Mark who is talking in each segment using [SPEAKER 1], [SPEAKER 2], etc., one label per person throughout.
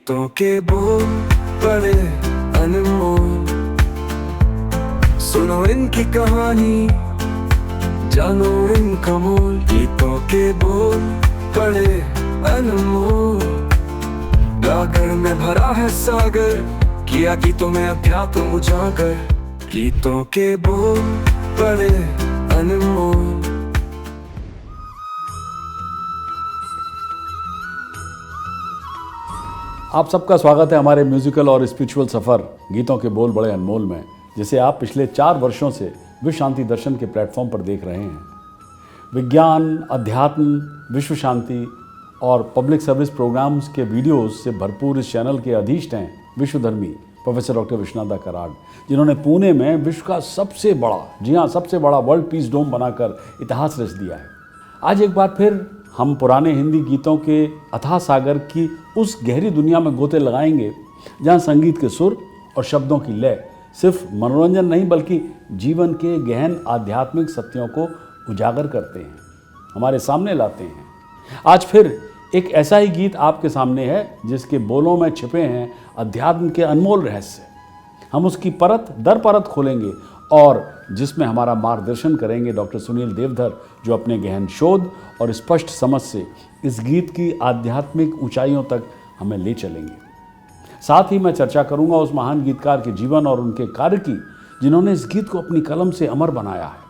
[SPEAKER 1] गीतों के बोल बड़े अनमोल, सुनो इनकी कहानी, जानो इनका मोल। गीतों के बोल बड़े अनमोल, गागर में भरा है सागर, किया गीतों में अध्यात्म उजागर। गीतों के बोल बड़े अनमोल।
[SPEAKER 2] आप सबका स्वागत है हमारे म्यूजिकल और स्पिरिचुअल सफ़र गीतों के बोल बड़े अनमोल में, जिसे आप पिछले 4 वर्षों से विश्व शांति दर्शन के प्लेटफॉर्म पर देख रहे हैं। विज्ञान, अध्यात्म, विश्व शांति और पब्लिक सर्विस प्रोग्राम्स के वीडियोस से भरपूर इस चैनल के अधीष्ट हैं विश्वधर्मी प्रोफेसर डॉक्टर विश्वनाथ कराड, जिन्होंने पुणे में विश्व का सबसे बड़ा, जी हाँ सबसे बड़ा वर्ल्ड पीस डोम बनाकर इतिहास रच दिया है। आज एक बार फिर हम पुराने हिंदी गीतों के अथाह सागर की उस गहरी दुनिया में गोते लगाएंगे जहाँ संगीत के सुर और शब्दों की लय सिर्फ मनोरंजन नहीं बल्कि जीवन के गहन आध्यात्मिक सत्यों को उजागर करते हैं, हमारे सामने लाते हैं। आज फिर एक ऐसा ही गीत आपके सामने है जिसके बोलों में छिपे हैं अध्यात्म के अनमोल रहस्य। हम उसकी परत दर परत खोलेंगे और जिसमें हमारा मार्गदर्शन करेंगे डॉक्टर सुनील देवधर, जो अपने गहन शोध और स्पष्ट समझ से इस गीत की आध्यात्मिक ऊंचाइयों तक हमें ले चलेंगे। साथ ही मैं चर्चा करूंगा उस महान गीतकार के जीवन और उनके कार्य की, जिन्होंने इस गीत को अपनी कलम से अमर बनाया है।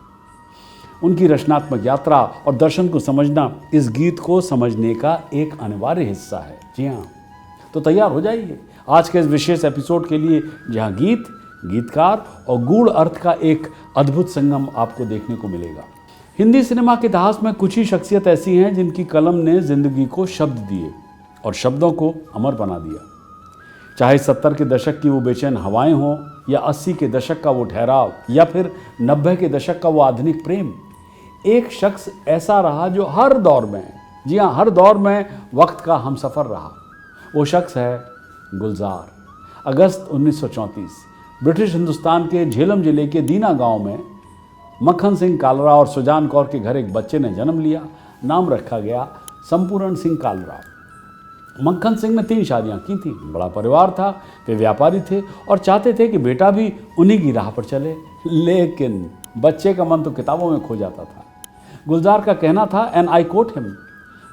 [SPEAKER 2] उनकी रचनात्मक यात्रा और दर्शन को समझना इस गीत को समझने का एक अनिवार्य हिस्सा है। जी हाँ, तो तैयार हो जाइए आज के इस विशेष एपिसोड के लिए, जहाँ गीत, गीतकार और गूढ़ अर्थ का एक अद्भुत संगम आपको देखने को मिलेगा। हिंदी सिनेमा के इतिहास में कुछ ही शख्सियत ऐसी हैं जिनकी कलम ने जिंदगी को शब्द दिए और शब्दों को अमर बना दिया। चाहे 70 के दशक की वो बेचैन हवाएं हों या 80 के दशक का वो ठहराव या फिर 90 के दशक का वो आधुनिक प्रेम, एक शख्स ऐसा रहा जो हर दौर में, जी हाँ हर दौर में वक्त का हमसफ़र रहा। वो शख्स है गुलजार। अगस्त 1934 ब्रिटिश हिंदुस्तान के झेलम जिले के दीना गांव में मक्खन सिंह कालरा और सुजान कौर के घर एक बच्चे ने जन्म लिया। नाम रखा गया संपूर्ण सिंह कालरा। मक्खन सिंह ने 3 शादियां की थी। बड़ा परिवार था, वे व्यापारी थे और चाहते थे कि बेटा भी उन्हीं की राह पर चले, लेकिन बच्चे का मन तो किताबों में खो जाता था। गुलजार का कहना था, एंड आई कोट हिम,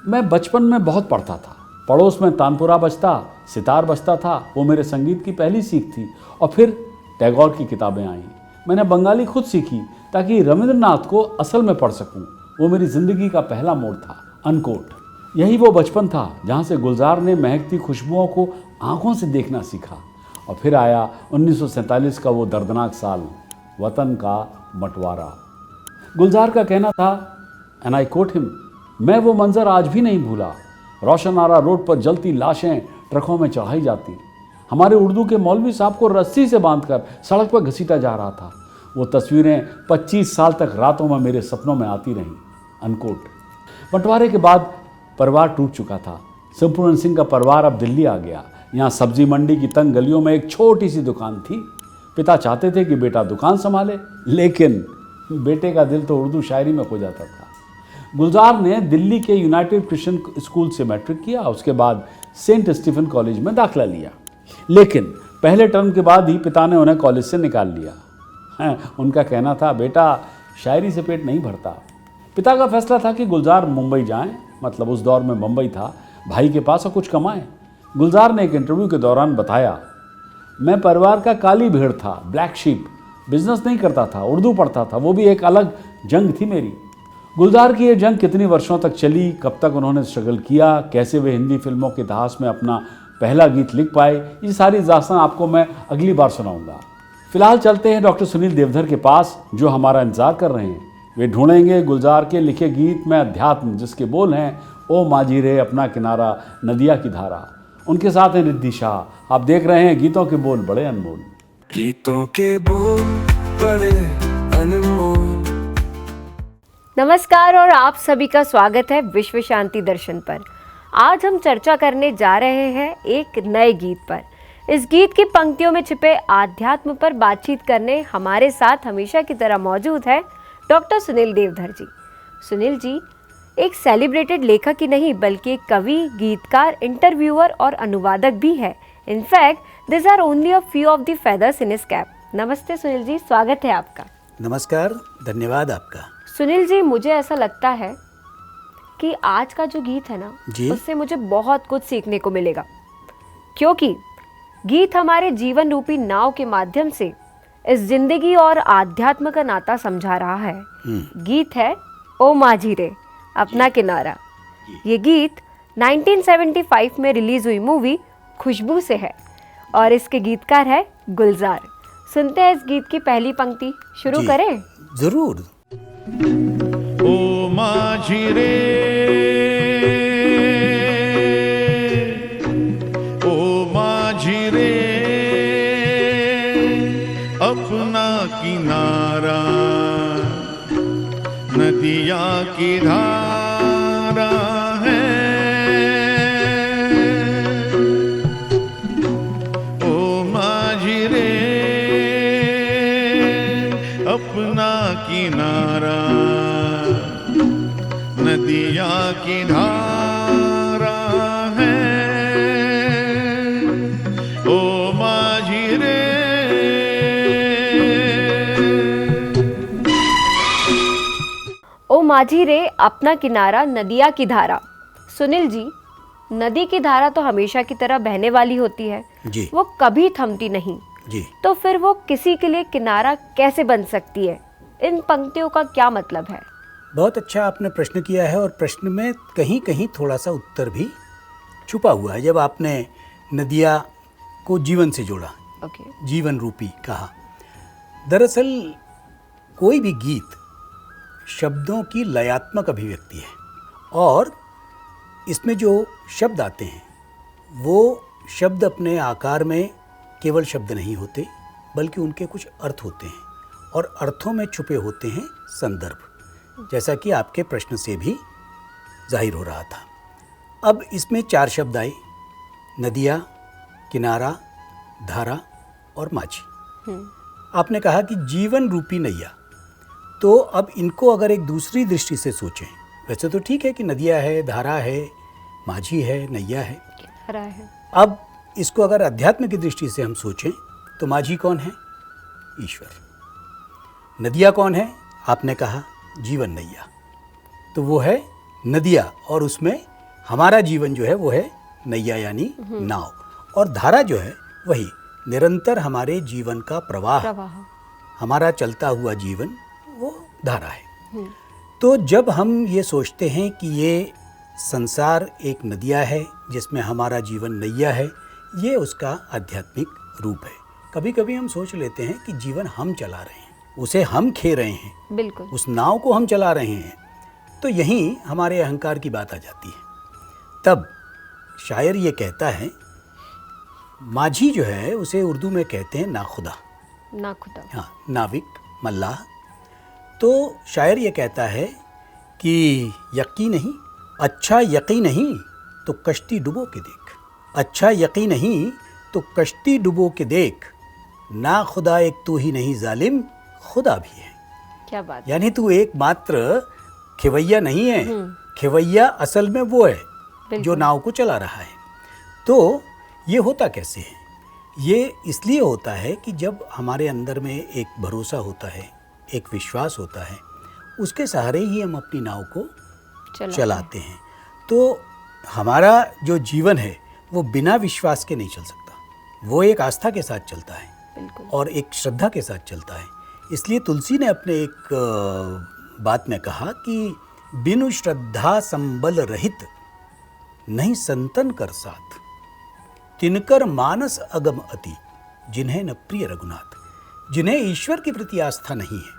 [SPEAKER 2] मैं बचपन में बहुत पढ़ता था। पड़ोस में तानपुरा बजता, सितार बजता था, वो मेरे संगीत की पहली सीख थी। और फिर टैगोर की किताबें आईं। मैंने बंगाली खुद सीखी ताकि रविंद्रनाथ को असल में पढ़ सकूं। वो मेरी ज़िंदगी का पहला मोड़ था, अनकोट। यही वो बचपन था जहाँ से गुलजार ने महकती खुशबुओं को आंखों से देखना सीखा। और फिर आया 1947 का वो दर्दनाक साल, वतन का बंटवारा। गुलजार का कहना था, एंड आई कोट हिम, मैं वो मंजर आज भी नहीं भूला। रोशनारा रोड पर जलती लाशें ट्रकों में चढ़ाई जाती, हमारे उर्दू के मौलवी साहब को रस्सी से बांधकर सड़क पर घसीटा जा रहा था। वो तस्वीरें 25 साल तक रातों में मेरे सपनों में आती रहीं, अनकोट। बंटवारे के बाद परिवार टूट चुका था। संपूर्ण सिंह का परिवार अब दिल्ली आ गया। यहाँ सब्जी मंडी की तंग गलियों में एक छोटी सी दुकान थी। पिता चाहते थे कि बेटा दुकान संभाले, लेकिन बेटे का दिल तो उर्दू शायरी में खो जाता था। गुलजार ने दिल्ली के यूनाइटेड क्रिश्चियन स्कूल से मैट्रिक किया, उसके बाद सेंट स्टीफन कॉलेज में दाखिला लिया। लेकिन पहले टर्म के बाद ही पिता ने उन्हें कॉलेज से निकाल लिया। उनका कहना था, बेटा शायरी से पेट नहीं भरता। पिता का फैसला था कि गुलजार मुंबई जाएं, मतलब उस दौर में मुंबई था, भाई के पास और कुछ कमाएं। गुलजार ने एक इंटरव्यू के दौरान बताया, मैं परिवार का काली भेड़ था, ब्लैक शीप, बिजनेस नहीं करता था, उर्दू पढ़ता था, वो भी एक अलग जंग थी मेरी। गुलजार की ये जंग कितनी वर्षों तक चली, कब तक उन्होंने स्ट्रगल किया, कैसे वे हिंदी फिल्मों के इतिहास में अपना पहला गीत लिख पाए, ये सारी दास्तान आपको मैं अगली बार सुनाऊंगा। फिलहाल चलते हैं डॉक्टर सुनील देवधर के पास, जो हमारा इंतजार कर रहे हैं। वे ढूंढेंगे गुलजार के लिखे गीत में अध्यात्म, जिसके बोल हैं, ओ माझी रे अपना किनारा नदिया की धारा। उनके साथ हैं रिद्धि शाह। आप देख रहे हैं गीतों के बोल बड़े अनमोल।
[SPEAKER 1] गीतों के बोल बड़े अनमोल।
[SPEAKER 3] नमस्कार और आप सभी का स्वागत है विश्व शांति दर्शन पर। आज हम चर्चा करने जा रहे हैं एक नए गीत पर। इस गीत की पंक्तियों में छिपे आध्यात्म पर बातचीत करने हमारे साथ हमेशा की तरह मौजूद है डॉक्टर सुनील देवधर जी। सुनील जी, एक सेलिब्रेटेड लेखक ही नहीं बल्कि एक कवि, गीतकार, इंटरव्यूअर और अनुवादक भी है। In fact this are only a few of the feathers in his cap. नमस्ते सुनील जी, स्वागत है आपका।
[SPEAKER 4] नमस्कार, धन्यवाद आपका।
[SPEAKER 3] सुनील जी, मुझे ऐसा लगता है कि आज का जो गीत है ना,
[SPEAKER 4] जी।
[SPEAKER 3] उससे मुझे बहुत कुछ सीखने को मिलेगा, क्योंकि गीत हमारे जीवन रूपी नाव के माध्यम से इस जिंदगी और आध्यात्म का नाता समझा रहा है। गीत है ओ माझी रे अपना किनारा। ये गीत 1975 में रिलीज हुई मूवी खुशबू से है और इसके गीतकार है गुलजार। सुनते हैं इस गीत की पहली पंक्ति, शुरू
[SPEAKER 4] जी,
[SPEAKER 3] करें?
[SPEAKER 4] जरूर।
[SPEAKER 5] ओ माझी रे, ओ माझी रे, अपना किनारा, नदिया की धारा है। ओ माझी रे, अपना किनारा, नदिया की धारा है। ओ माझी रे।
[SPEAKER 3] ओ माझी रे अपना किनारा, नदिया की धारा। सुनील जी, नदी की धारा तो हमेशा की तरह बहने वाली होती है,
[SPEAKER 4] जी
[SPEAKER 3] वो कभी थमती नहीं,
[SPEAKER 4] जी।
[SPEAKER 3] तो फिर वो किसी के लिए किनारा कैसे बन सकती है? इन पंक्तियों का क्या मतलब है?
[SPEAKER 4] बहुत अच्छा आपने प्रश्न किया है और प्रश्न में कहीं कहीं थोड़ा सा उत्तर भी छुपा हुआ है। जब आपने नदिया को जीवन से जोड़ा,
[SPEAKER 3] ओके,
[SPEAKER 4] जीवन रूपी कहा, दरअसल कोई भी गीत शब्दों की लयात्मक अभिव्यक्ति है और इसमें जो शब्द आते हैं वो शब्द अपने आकार में केवल शब्द नहीं होते, बल्कि उनके कुछ अर्थ होते हैं और अर्थों में छुपे होते हैं संदर्भ, जैसा कि आपके प्रश्न से भी जाहिर हो रहा था। अब इसमें 4 शब्द आए, नदिया, किनारा, धारा और माझी। आपने कहा कि जीवन रूपी नैया, तो अब इनको अगर एक दूसरी दृष्टि से सोचें, वैसे तो ठीक है कि नदिया है, धारा है, माझी है, नैया है।
[SPEAKER 3] हरा है।
[SPEAKER 4] अब इसको अगर अध्यात्म की दृष्टि से हम सोचें तो माझी कौन है? ईश्वर। नदिया कौन है? आपने कहा जीवन नैया, तो वो है नदिया और उसमें हमारा जीवन जो है वो है नैया यानी नाव, और धारा जो है वही निरंतर हमारे जीवन का प्रवाह, हमारा चलता हुआ जीवन, वो धारा है। तो जब हम ये सोचते हैं कि ये संसार एक नदिया है जिसमें हमारा जीवन नैया है, ये उसका आध्यात्मिक रूप है। कभी कभी हम सोच लेते हैं कि जीवन हम चला रहे हैं, उसे हम खे रहे हैं,
[SPEAKER 3] बिल्कुल,
[SPEAKER 4] उस नाव को हम चला रहे हैं, तो यहीं हमारे अहंकार की बात आ जाती है। तब शायर ये कहता है, माझी जो है उसे उर्दू में कहते हैं नाखुदा,
[SPEAKER 3] ना खुदा।
[SPEAKER 4] हाँ, नाविक, मल्लाह। तो शायर ये कहता है कि यकीन नहीं, अच्छा यकीन नहीं तो कश्ती डुबो के देख, अच्छा यकीन नहीं तो कश्ती डुबो के देख, ना खुदा एक तू ही नहीं जालिम, खुदा भी है।
[SPEAKER 3] क्या बात।
[SPEAKER 4] यानी तू एकमात्र खेवैया नहीं है, खेवैया असल में वो है जो नाव को चला रहा है। तो ये होता कैसे है? ये इसलिए होता है कि जब हमारे अंदर में एक भरोसा होता है, एक विश्वास होता है, उसके सहारे ही हम अपनी नाव को चलाते हैं। तो हमारा जो जीवन है वो बिना विश्वास के नहीं चल सकता, वो एक आस्था के साथ चलता है,
[SPEAKER 3] बिल्कुल,
[SPEAKER 4] और एक श्रद्धा के साथ चलता है। इसलिए तुलसी ने अपने एक बात में कहा कि बिनु श्रद्धा संबल रहित नहीं संतन कर साथ, तिनकर मानस अगम अति, जिन्हें न प्रिय रघुनाथ। जिन्हें ईश्वर के प्रति आस्था नहीं है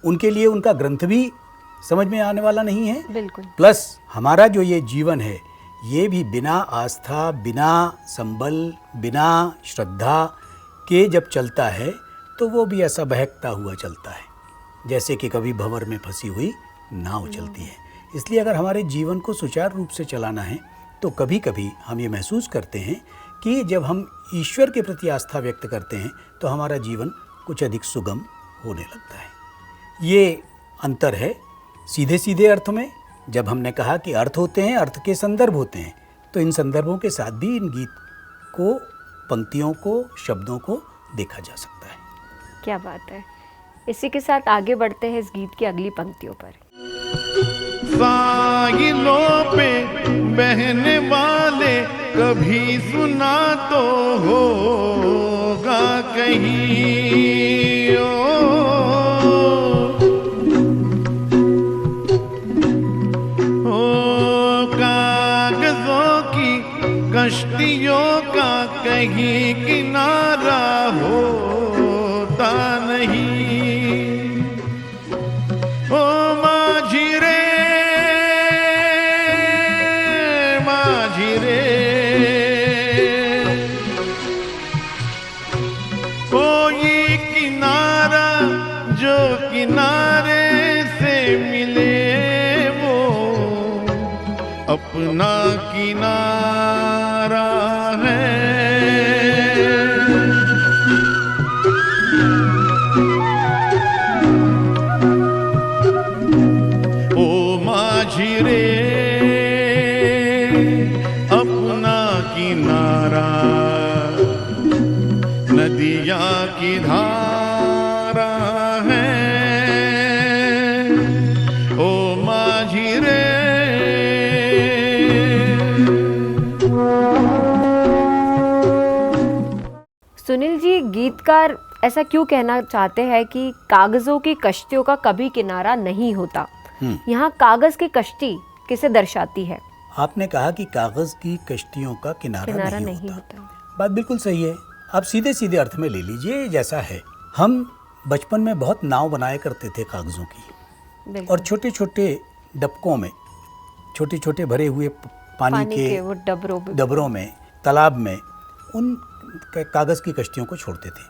[SPEAKER 4] उनके लिए उनका ग्रंथ भी समझ में आने वाला नहीं है,
[SPEAKER 3] बिल्कुल,
[SPEAKER 4] प्लस हमारा जो ये जीवन है ये भी बिना आस्था, बिना संबल, बिना श्रद्धा के जब चलता है तो वो भी ऐसा बहकता हुआ चलता है, जैसे कि कभी भंवर में फंसी हुई नाव चलती है। इसलिए अगर हमारे जीवन को सुचारू रूप से चलाना है तो कभी कभी हम ये महसूस करते हैं कि जब हम ईश्वर के प्रति आस्था व्यक्त करते हैं तो हमारा जीवन कुछ अधिक सुगम होने लगता है। ये अंतर है सीधे सीधे अर्थ में जब हमने कहा कि अर्थ होते हैं, अर्थ के संदर्भ होते हैं, तो इन संदर्भों के साथ भी इन गीत को, पंक्तियों को, शब्दों को देखा जा सकता है।
[SPEAKER 3] क्या बात है। इसी के साथ आगे बढ़ते हैं इस गीत की अगली पंक्तियों पर।
[SPEAKER 5] साहिलों पे बहने वाले कभी सुना तो होगा कहीं, ओ कागजों की कश्तियों का कहीं किनारा होता नहीं। ओ माझी रे, माझी रे, कोई किनारा जो किनारे से मिले वो अपना किनारा है। ओ माझी रे, अपना किनारा नदियाँ की धारा है। ओ माझी रे।
[SPEAKER 3] सुनील जी, गीतकार ऐसा क्यों कहना चाहते हैं कि कागजों की कश्तियों का कभी किनारा नहीं होता? यहाँ कागज की कश्ती किसे दर्शाती है?
[SPEAKER 4] आपने कहा कि कागज की कश्तियों का किनारा नहीं होता। बात बिल्कुल सही है। आप सीधे सीधे अर्थ में ले लीजिए, जैसा है। हम बचपन में बहुत नाव बनाया करते थे कागजों की, और छोटे छोटे डबकों में, छोटे छोटे भरे हुए पानी के
[SPEAKER 3] वो
[SPEAKER 4] डबरों में, तालाब में उन कागज़ की कश्तियों को छोड़ते थे।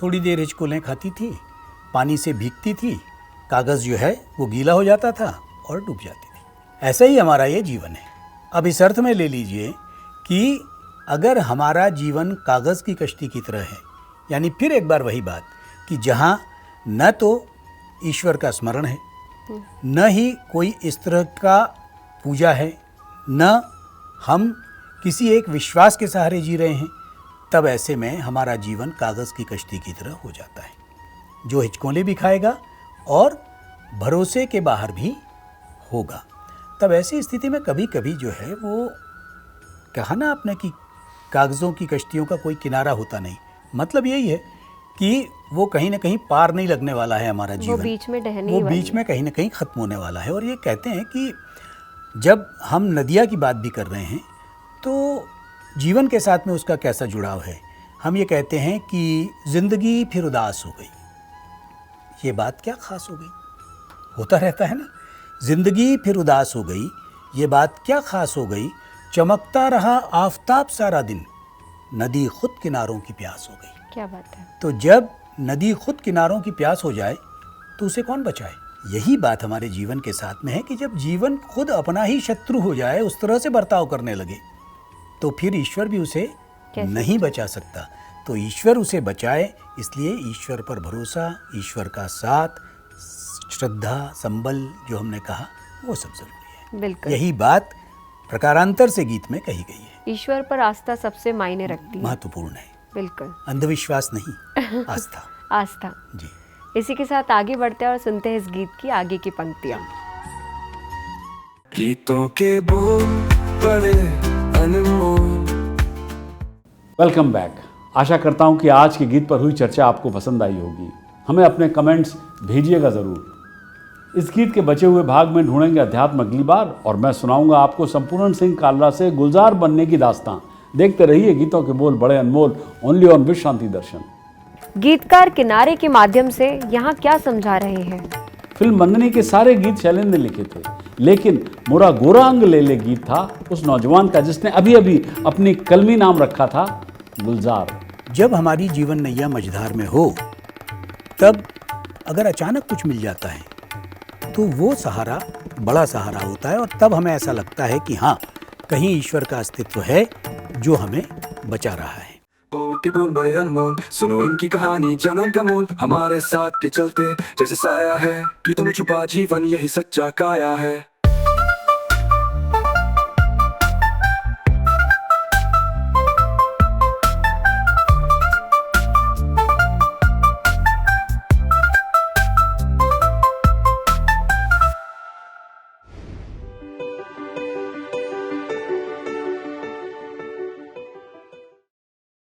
[SPEAKER 4] थोड़ी देर हिचकोलें खाती थी, पानी से भीगती थी, कागज़ जो है वो गीला हो जाता था और डूब जाती थी। ऐसा ही हमारा ये जीवन है। अब इस अर्थ में ले लीजिए कि अगर हमारा जीवन कागज़ की कश्ती की तरह है, यानी फिर एक बार वही बात कि जहाँ न तो ईश्वर का स्मरण है, न ही कोई इस तरह का पूजा है, न हम किसी एक विश्वास के सहारे जी रहे हैं, तब ऐसे में हमारा जीवन कागज़ की कश्ती की तरह हो जाता है, जो हिचकोले भी खाएगा और भरोसे के बाहर भी होगा। तब ऐसी स्थिति में कभी कभी जो है वो कहा ना आपने कि कागज़ों की कश्तियों का कोई किनारा होता नहीं, मतलब यही है कि वो कहीं ना कहीं पार नहीं लगने वाला है हमारा जीवन,
[SPEAKER 3] वो बीच में डहने
[SPEAKER 4] वो बीच में कहीं ना कहीं ख़त्म होने वाला है। और ये कहते हैं कि जब हम नदिया की बात भी कर रहे हैं तो जीवन के साथ में उसका कैसा जुड़ाव है। हम ये कहते हैं कि ज़िंदगी फिर उदास हो गई। ये बात क्या ख़ास हो गई? होता रहता है ना, ज़िंदगी फिर उदास हो गई, ये बात क्या ख़ास हो गई। चमकता रहा आफताब सारा दिन, नदी खुद किनारों की प्यास हो गई।
[SPEAKER 3] क्या बात है।
[SPEAKER 4] तो जब नदी खुद किनारों की प्यास हो जाए तो उसे कौन बचाए? यही बात हमारे जीवन के साथ में है कि जब जीवन खुद अपना ही शत्रु हो जाए, उस तरह से बर्ताव करने लगे, तो फिर ईश्वर भी उसे नहीं बचा सकता। तो ईश्वर उसे बचाए, इसलिए ईश्वर पर भरोसा, ईश्वर का साथ, श्रद्धा, संबल जो हमने कहा, वो सब जरूरी है।
[SPEAKER 3] बिल्कुल,
[SPEAKER 4] यही बात प्रकारांतर से गीत में कही गई है।
[SPEAKER 3] ईश्वर पर आस्था सबसे मायने रखती है,
[SPEAKER 4] महत्वपूर्ण है।
[SPEAKER 3] बिल्कुल,
[SPEAKER 4] अंधविश्वास नहीं, आस्था।
[SPEAKER 3] आस्था
[SPEAKER 4] जी।
[SPEAKER 3] इसी के साथ आगे बढ़ते हैं और सुनते हैं इस गीत की आगे की पंक्तियां।
[SPEAKER 1] गीतों के बोल बड़े अनमोल।
[SPEAKER 2] Welcome back. आशा करता हूं कि आज के गीत पर हुई चर्चा आपको पसंद आई होगी। हमें अपने कमेंट्स भेजिएगा ज़रूर। इस गीत के बचे हुए भाग में ढूंढेंगे अध्यात्म अगली बार, और मैं सुनाऊंगा आपको संपूर्ण सिंह कालरा से गुलजार बनने की दास्तां। देखते रहिए गीतों के बोल बड़े अनमोल, ओनली ऑन विश्व शांति दर्शन।
[SPEAKER 3] गीतकार किनारे के माध्यम से यहाँ क्या समझा रहे हैं?
[SPEAKER 2] फिल्म बंदनी के सारे गीत शैलेंद्र ने लिखे थे, लेकिन मोरा गोरा अंग ले ले गीत था उस नौजवान का जिसने अभी अभी अपनी कलमी नाम रखा था गुलजार।
[SPEAKER 4] जब हमारी जीवन नैया मझधार में हो, तब अगर अचानक कुछ मिल जाता है तो वो सहारा बड़ा सहारा होता है, और तब हमें ऐसा लगता है कि हाँ, कहीं ईश्वर का अस्तित्व है जो हमें बचा रहा है।
[SPEAKER 1] बोल बड़े अनमोल, सुनो इनकी कहानी जन्म का मोल। हमारे साथ के चलते जैसे साया है, कि तुम छुपा जीवन यही सच्चा काया है।